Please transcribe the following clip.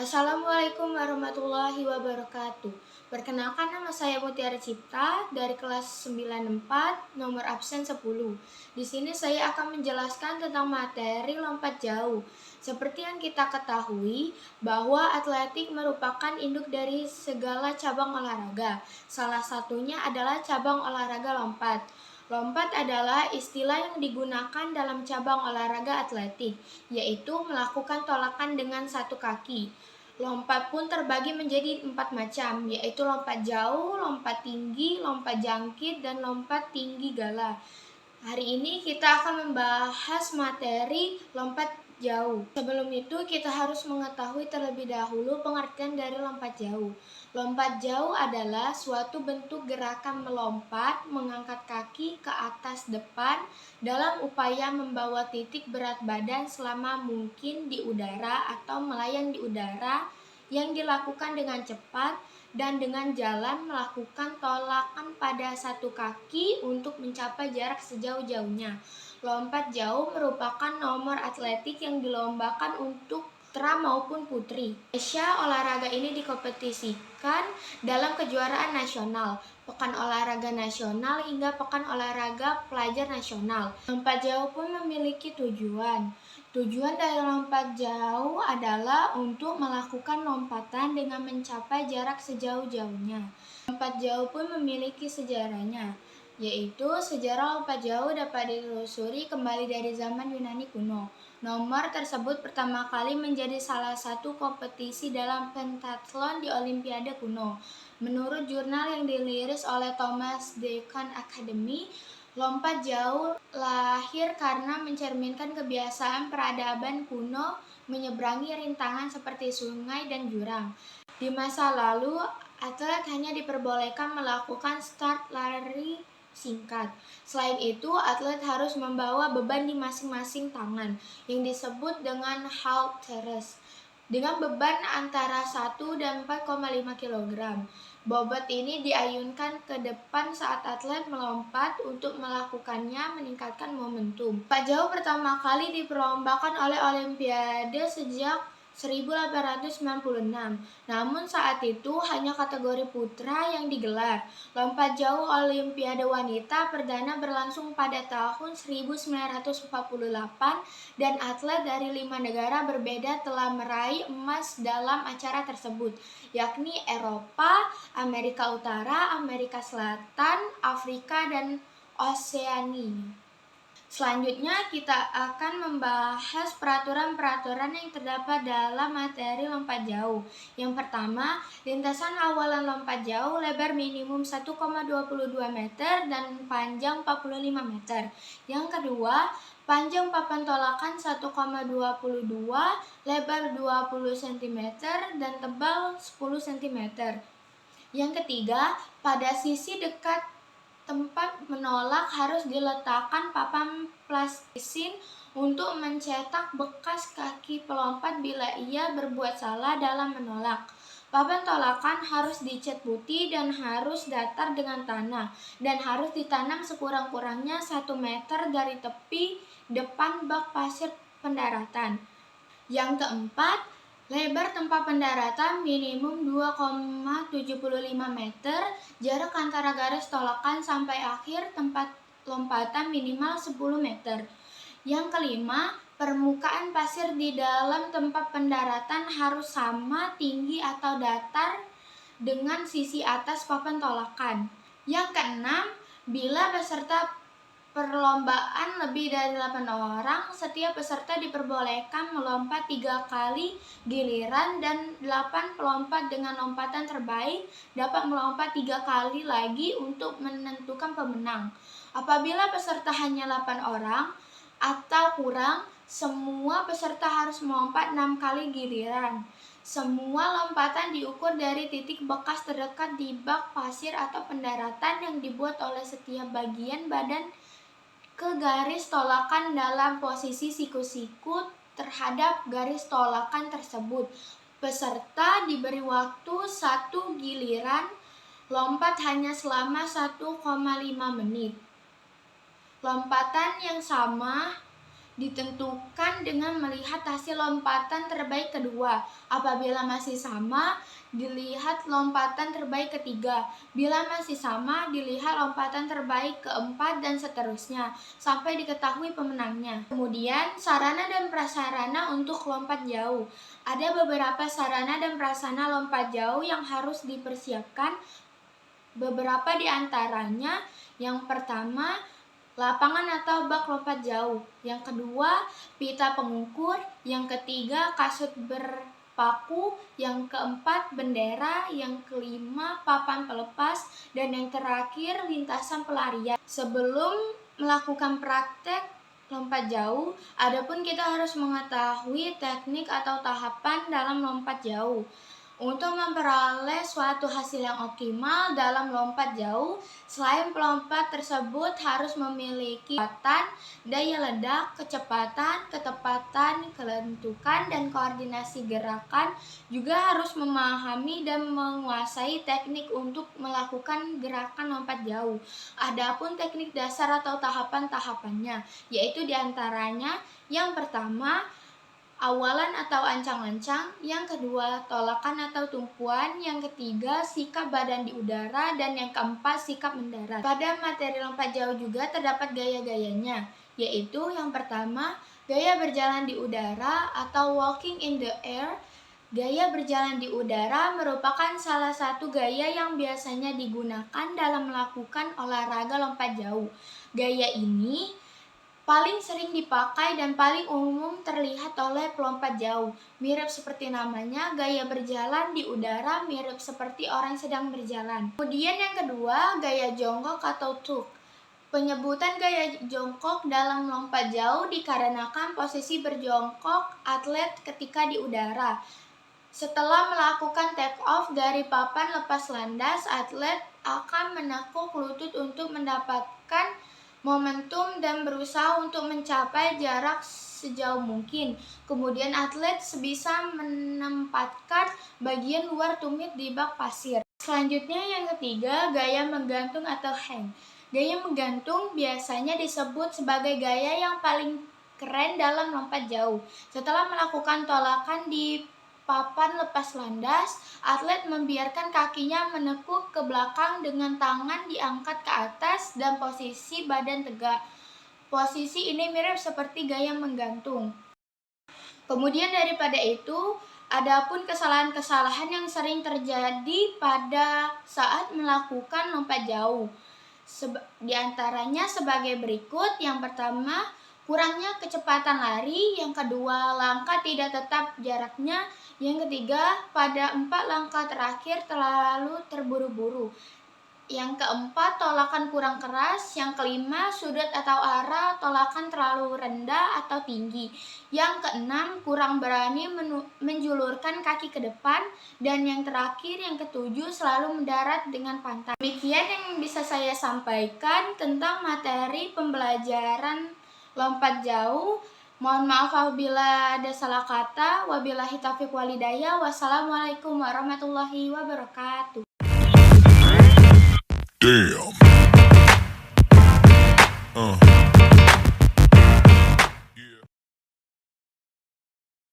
Assalamualaikum warahmatullahi wabarakatuh. Perkenalkan, nama saya Mutiara Cipta dari kelas 94 nomor absen 10. Di sini saya akan menjelaskan tentang materi lompat jauh. Seperti yang kita ketahui bahwa atletik merupakan induk dari segala cabang olahraga. Salah satunya adalah cabang olahraga lompat. Lompat adalah istilah yang digunakan dalam cabang olahraga atletik, yaitu melakukan tolakan dengan satu kaki. Lompat pun terbagi menjadi 4 macam, yaitu lompat jauh, lompat tinggi, lompat jangkit, dan lompat tinggi gala. Hari ini kita akan membahas materi lompat jauh. Sebelum itu kita harus mengetahui terlebih dahulu pengertian dari lompat jauh. Lompat jauh adalah suatu bentuk gerakan melompat, mengangkat kaki ke atas depan dalam upaya membawa titik berat badan selama mungkin di udara atau melayang di udara yang dilakukan dengan cepat dan dengan jalan melakukan tolakan pada satu kaki untuk mencapai jarak sejauh-jauhnya. Lompat jauh merupakan nomor atletik yang dilombakan untuk putra maupun putri. Indonesia olahraga ini dikompetisikan dalam kejuaraan nasional, pekan olahraga nasional hingga pekan olahraga pelajar nasional. Lompat jauh pun memiliki tujuan. Tujuan dari lompat jauh adalah untuk melakukan lompatan dengan mencapai jarak sejauh-jauhnya. Lompat jauh pun memiliki sejarahnya, yaitu sejarah lompat jauh dapat ditelusuri kembali dari zaman Yunani kuno. Nomor tersebut pertama kali menjadi salah satu kompetisi dalam pentathlon di Olimpiade kuno. Menurut jurnal yang dirilis oleh Thomas Deacon Academy, lompat jauh lahir karena mencerminkan kebiasaan peradaban kuno menyeberangi rintangan seperti sungai dan jurang. Di masa lalu, atlet hanya diperbolehkan melakukan start lari singkat. Selain itu, atlet harus membawa beban di masing-masing tangan yang disebut dengan halteres dengan beban antara 1 dan 4,5 kg. Bobot ini diayunkan ke depan saat atlet melompat. Untuk melakukannya meningkatkan momentum. Lompat jauh pertama kali diperlombakan oleh Olimpiade sejak 1896. Namun saat itu hanya kategori putra yang digelar. Lompat jauh Olimpiade wanita perdana berlangsung pada tahun 1948 dan atlet dari 5 negara berbeda telah meraih emas dalam acara tersebut, yakni Eropa, Amerika Utara, Amerika Selatan, Afrika, dan Oseania. Selanjutnya kita akan membahas peraturan-peraturan yang terdapat dalam materi lompat jauh. Yang pertama, lintasan awalan lompat jauh lebar minimum 1,22 meter dan panjang 45 meter. Yang kedua, panjang papan tolakan 1,22, lebar 20 cm dan tebal 10 cm. Yang ketiga, pada sisi dekat tempat menolak harus diletakkan papan plastisin untuk mencetak bekas kaki pelompat bila ia berbuat salah dalam menolak. Papan tolakan harus dicat putih dan harus datar dengan tanah dan harus ditanam sekurang-kurangnya 1 meter dari tepi depan bak pasir pendaratan. Yang keempat, lebar tempat pendaratan minimum 2,75 meter, jarak antara garis tolakan sampai akhir tempat lompatan minimal 10 meter. Yang kelima, permukaan pasir di dalam tempat pendaratan harus sama tinggi atau datar dengan sisi atas papan tolakan. Yang keenam, bila peserta perlombaan lebih dari 8 orang, setiap peserta diperbolehkan melompat 3 kali giliran dan 8 pelompat dengan lompatan terbaik dapat melompat 3 kali lagi untuk menentukan pemenang. Apabila peserta hanya 8 orang atau kurang, semua peserta harus melompat 6 kali giliran. Semua lompatan diukur dari titik bekas terdekat di bak pasir atau pendaratan yang dibuat oleh setiap bagian badan ke garis tolakan dalam posisi siku-siku terhadap garis tolakan tersebut. Peserta diberi waktu 1 giliran lompat hanya selama 1,5 menit. Lompatan yang sama ditentukan dengan melihat hasil lompatan terbaik kedua. Apabila masih sama, dilihat lompatan terbaik ketiga. Bila masih sama, dilihat lompatan terbaik keempat dan seterusnya, sampai diketahui pemenangnya. Kemudian, sarana dan prasarana untuk lompat jauh. Ada beberapa sarana dan prasarana lompat jauh yang harus dipersiapkan. Beberapa di antaranya, yang pertama, lapangan atau bak lompat jauh. Yang kedua, pita pengukur. Yang ketiga, kasut berpaku. Yang keempat, bendera. Yang kelima, papan pelepas. Dan yang terakhir, lintasan pelarian. Sebelum melakukan praktek lompat jauh, adapun kita harus mengetahui teknik atau tahapan dalam lompat jauh. Untuk memperoleh suatu hasil yang optimal dalam lompat jauh, selain pelompat tersebut harus memiliki kekuatan, daya ledak, kecepatan, ketepatan, kelentukan, dan koordinasi gerakan, juga harus memahami dan menguasai teknik untuk melakukan gerakan lompat jauh. Adapun teknik dasar atau tahapan-tahapannya, yaitu diantaranya yang pertama, awalan atau ancang-ancang, yang kedua tolakan atau tumpuan, yang ketiga sikap badan di udara, dan yang keempat sikap mendarat. Pada materi lompat jauh juga terdapat gaya-gayanya, yaitu yang pertama gaya berjalan di udara atau walking in the air. Gaya berjalan di udara merupakan salah satu gaya yang biasanya digunakan dalam melakukan olahraga lompat jauh. Gaya ini paling sering dipakai dan paling umum terlihat oleh pelompat jauh. Mirip seperti namanya, gaya berjalan di udara mirip seperti orang sedang berjalan. Kemudian yang kedua, gaya jongkok atau tuk. Penyebutan gaya jongkok dalam lompat jauh dikarenakan posisi berjongkok atlet ketika di udara. Setelah melakukan take off dari papan lepas landas, atlet akan menekuk lutut untuk mendapatkan momentum dan berusaha untuk mencapai jarak sejauh mungkin. Kemudian atlet sebisa menempatkan bagian luar tumit di bak pasir. Selanjutnya yang ketiga, gaya menggantung atau hang. Gaya menggantung biasanya disebut sebagai gaya yang paling keren dalam lompat jauh. Setelah melakukan tolakan di papan lepas landas, atlet membiarkan kakinya menekuk ke belakang dengan tangan diangkat ke atas dan posisi badan tegak. Posisi ini mirip seperti gaya menggantung. Kemudian daripada itu, adapun kesalahan-kesalahan yang sering terjadi pada saat melakukan lompat jauh. Di antaranya sebagai berikut. Yang pertama, kurangnya kecepatan lari. Yang kedua, langkah tidak tetap jaraknya. Yang ketiga, pada 4 langkah terakhir terlalu terburu-buru. Yang keempat, tolakan kurang keras. Yang kelima, sudut atau arah tolakan terlalu rendah atau tinggi. Yang keenam, kurang berani menjulurkan kaki ke depan. Dan yang terakhir, yang ketujuh, selalu mendarat dengan pantat. Demikian yang bisa saya sampaikan tentang materi pembelajaran lompat jauh. Mohon maaf apabila ada salah kata. Wabillahi taufiq walhidayah. Wassalamualaikum warahmatullahi wabarakatuh. Damn.